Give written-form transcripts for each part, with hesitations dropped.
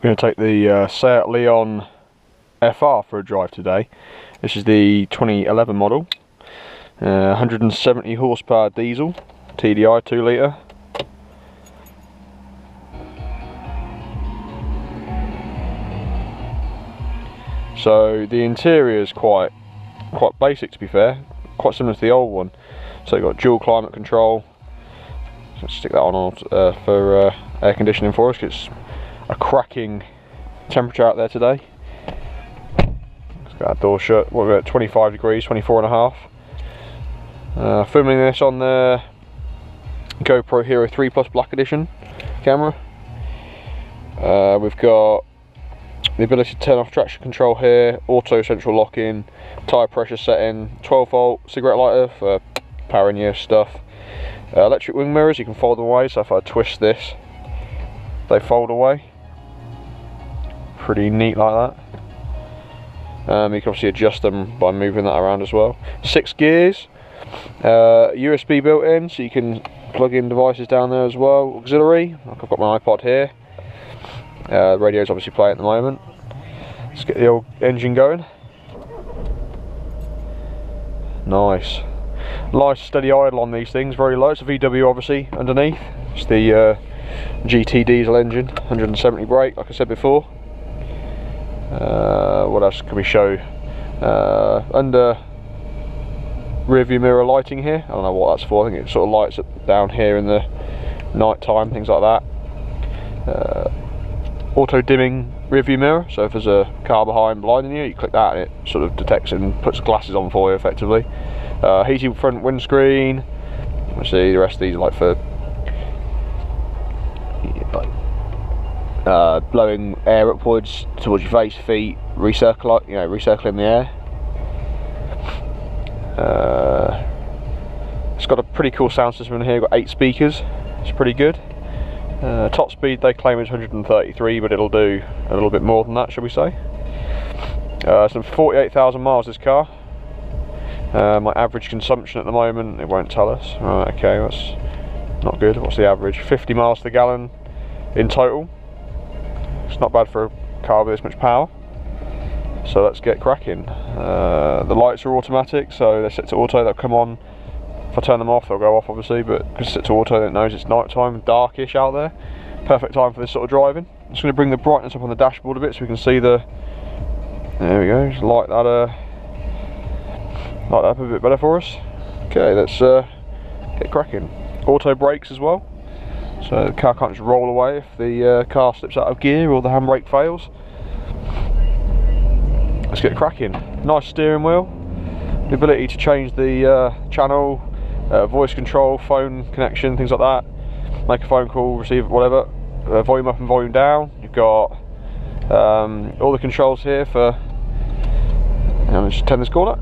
We're going to take the Seat Leon FR for a drive today. This is the 2011 model, 170 horsepower diesel, TDI 2 litre. So the interior is quite basic, to be fair, quite similar to the old one. So you've got dual climate control. Let's stick that on for air conditioning for us. It's a cracking temperature out there today. Let's get our door shut. What, we're at 25 degrees, 24 and a half. Filming this on the GoPro Hero 3 Plus Black Edition camera. We've got the ability to turn off traction control here, auto central lock-in, tyre pressure setting, 12 volt cigarette lighter for powering your stuff. Electric wing mirrors, you can fold them away, so if I twist this, they fold away. Pretty neat like that. You can obviously adjust them by moving that around as well. 6 gears, USB built in, so you can plug in devices down there as well. Auxiliary, like I've got my iPod here. The radio's obviously playing at the moment. Let's get the old engine going. Nice. Nice steady idle on these things, very low. It's a VW obviously underneath. It's the GT diesel engine, 170 brake, like I said before. What else can we show? Under rear view mirror lighting here. I don't know what that's for. I think it sort of lights up down here in the night time, things like that. Auto dimming rear view mirror, so if there's a car behind blinding you, you click that and it sort of detects and puts glasses on for you effectively. Heated front windscreen. Let's see, the rest of these are like for blowing air upwards towards your face, feet, recircling the air. It's got a pretty cool sound system in here. Got 8 speakers. It's pretty good. Top speed they claim is 133, but it'll do a little bit more than that, shall we say. Some 48,000 miles this car. My average consumption at the moment, it won't tell us. Right, okay, that's not good. What's the average? 50 miles to the gallon in total. It's not bad for a car with this much power. So let's get cracking. The lights are automatic, so they're set to auto. They'll come on. If I turn them off, they'll go off obviously, but because it's set to auto, it knows it's night time, darkish out there. Perfect time for this sort of driving. I'm just going to bring the brightness up on the dashboard a bit so we can see the. There we go. Just light that up a bit better for us. Okay, let's get cracking. Auto brakes as well, so the car can't just roll away if the car slips out of gear or the handbrake fails. Let's get cracking. Nice steering wheel, the ability to change the channel, voice control, phone connection, things like that. Make a phone call, receive whatever. Volume up and volume down. You've got all the controls here for. Let's just turn this corner.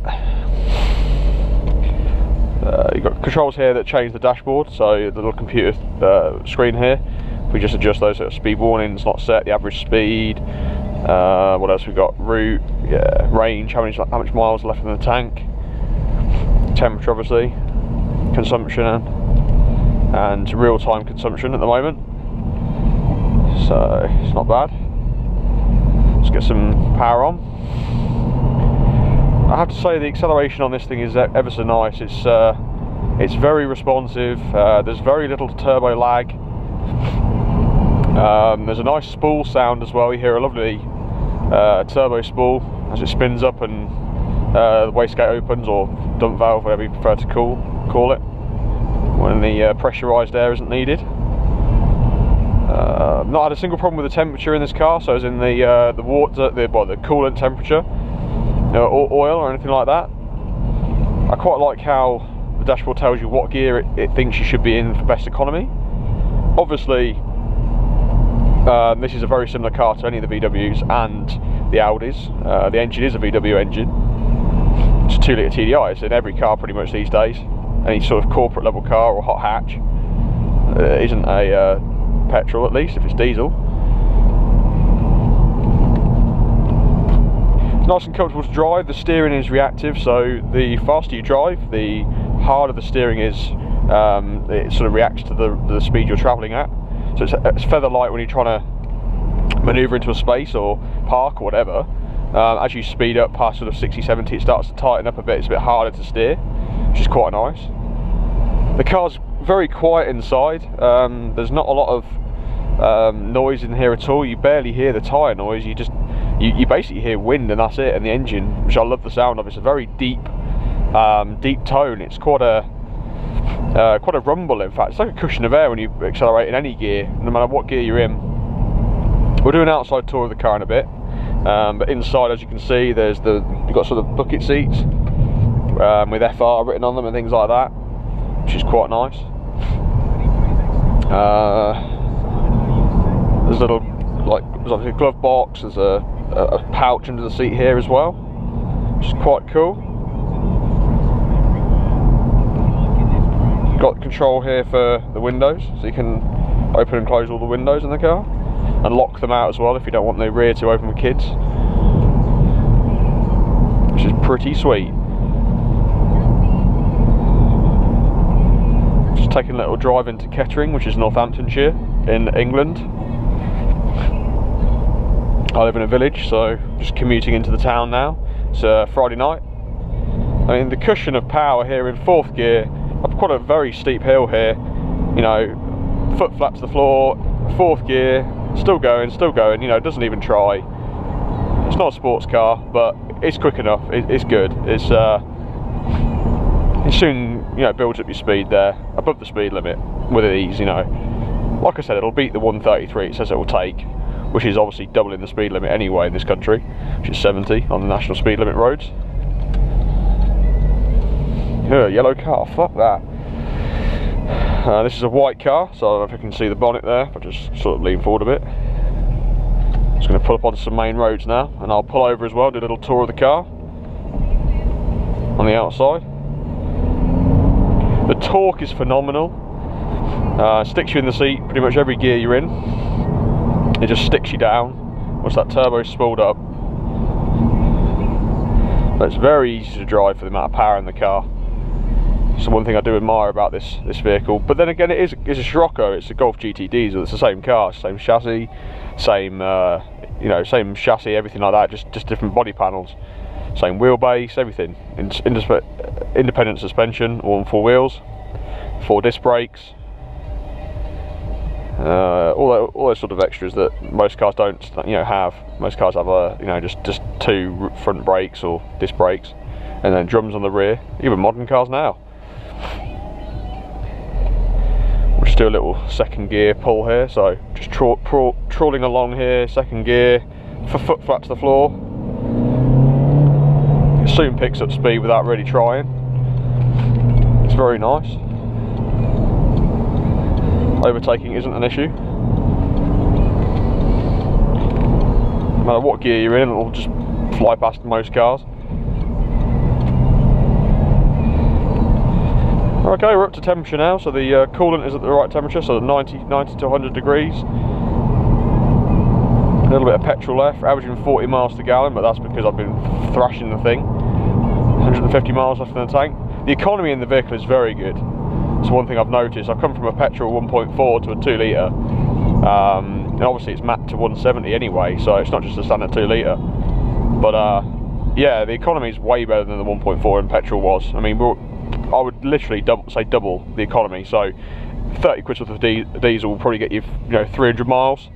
You've got controls here that change the dashboard, so the little computer screen here. If we just adjust those, so speed warning's not set, the average speed. What else we've got? Route, yeah, range, how much miles left in the tank, temperature obviously, consumption, and real-time consumption at the moment. So it's not bad. Let's get some power on. I have to say the acceleration on this thing is ever so nice. It's very responsive. There's very little turbo lag. There's a nice spool sound as well. You hear a lovely turbo spool as it spins up and the wastegate opens, or dump valve, whatever you prefer to call it, when the pressurised air isn't needed. Not had a single problem with the temperature in this car, so as in the coolant temperature. Or oil or anything like that. I quite like how the dashboard tells you what gear it thinks you should be in for best economy. Obviously, this is a very similar car to any of the VWs and the Audis. The engine is a VW engine. It's a 2 litre TDI. It's in every car pretty much these days. Any sort of corporate level car or hot hatch isn't a petrol, at least if it's diesel. Nice and comfortable to drive. The steering is reactive, so the faster you drive, the harder the steering is. It sort of reacts to the speed you're travelling at. So it's feather light when you're trying to manoeuvre into a space or park or whatever. As you speed up past sort of 60, 70, it starts to tighten up a bit. It's a bit harder to steer, which is quite nice. The car's very quiet inside. There's not a lot of noise in here at all. You barely hear the tyre noise. You basically hear wind and that's it. And the engine, which I love the sound of, it's a very deep tone. It's quite a rumble. In fact, it's like a cushion of air when you accelerate in any gear, no matter what gear you're in. We'll do an outside tour of the car in a bit. But inside, as you can see, you've got sort of bucket seats with FR written on them and things like that, which is quite nice. There's a little, there's obviously a glove box. There's a pouch under the seat here as well, which is quite cool. Got control here for the windows, so you can open and close all the windows in the car, and lock them out as well if you don't want the rear to open with kids, which is pretty sweet. Just taking a little drive into Kettering, which is Northamptonshire in England. I live in a village, so just commuting into the town now. It's Friday night. I mean, the cushion of power here in 4th gear, I've quite a very steep hill here, you know, foot flat to the floor, 4th gear, still going, you know, it doesn't even try. It's not a sports car, but it's quick enough, it's good. It soon, you know, builds up your speed there, above the speed limit, with ease, you know. Like I said, it'll beat the 133 it says it will take, which is obviously doubling the speed limit anyway in this country, which is 70 on the national speed limit roads. Yeah, yellow car, fuck that. This is a white car, so I don't know if you can see the bonnet there, but just sort of lean forward a bit. Just going to pull up onto some main roads now, and I'll pull over as well, do a little tour of the car on the outside. The torque is phenomenal. Sticks you in the seat pretty much every gear you're in. It just sticks you down once that turbo's spooled up. But it's very easy to drive for the amount of power in the car. So one thing I do admire about this vehicle, but then again, it's a Scirocco. It's a Golf GT diesel. It's the same car, same chassis, same you know, same chassis, everything like that. Just different body panels, same wheelbase, everything. Independent suspension, all on 4 wheels, 4 disc brakes. All those sort of extras that most cars don't, you know, have. Most cars have you know, just 2 front brakes or disc brakes, and then drums on the rear. Even modern cars now. We'll just do a little 2nd gear pull here, so just trawling along here, 2nd gear, foot flat to the floor. It soon picks up speed without really trying. It's very nice. Overtaking isn't an issue. No matter what gear you're in, it'll just fly past most cars. Okay, we're up to temperature now, so the coolant is at the right temperature, so 90 to 100 degrees. A little bit of petrol left, averaging 40 miles to gallon, but that's because I've been thrashing the thing. 150 miles left in the tank. The economy in the vehicle is very good. It's one thing I've noticed. I've come from a petrol 1.4 to a 2 litre, and obviously it's mapped to 170 anyway, so it's not just a standard 2 litre. But yeah, the economy is way better than the 1.4 in petrol was. I mean, I would literally say double the economy. So 30 quid worth of diesel will probably get you, you know, 300 miles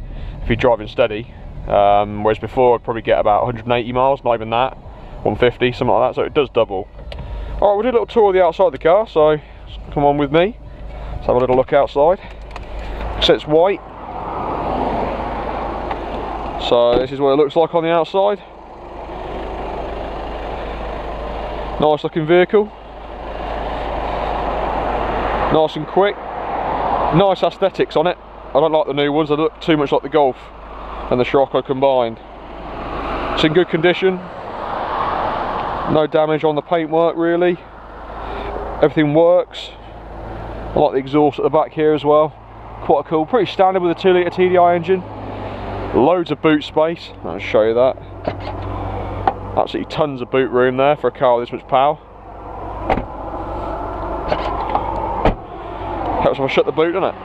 if you're driving steady. Whereas before I'd probably get about 180 miles, not even that, 150, something like that. So it does double. All right, we'll do a little tour of the outside of the car. So come on with me. Let's have a little look outside. So it's white. So this is what it looks like on the outside. Nice looking vehicle. Nice and quick. Nice aesthetics on it. I don't like the new ones. They look too much like the Golf and the Scirocco combined. It's in good condition. No damage on the paintwork really. Everything works. I like the exhaust at the back here as well. Quite cool. Pretty standard with a 2 litre TDI engine. Loads of boot space. I'll show you that. Absolutely tons of boot room there for a car with this much power. Helps if I shut the boot, doesn't it?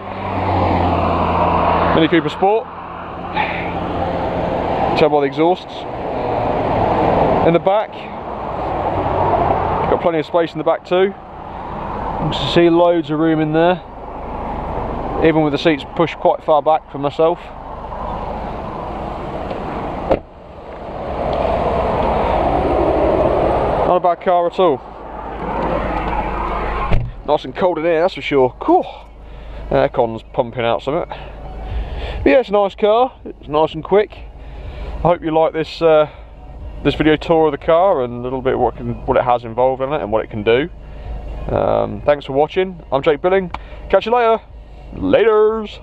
Mini Cooper Sport. tell by the exhausts. In the back, got plenty of space in the back too. You can see loads of room in there, even with the seats pushed quite far back for myself. Not a bad car at all. Nice and cold in here, that's for sure. Cool. Aircon's pumping out something. But yeah, it's a nice car. It's nice and quick. I hope you like this this video tour of the car and a little bit what it has involved in it and what it can do. Thanks for watching. I'm Jake Billing. Catch you later. Laters.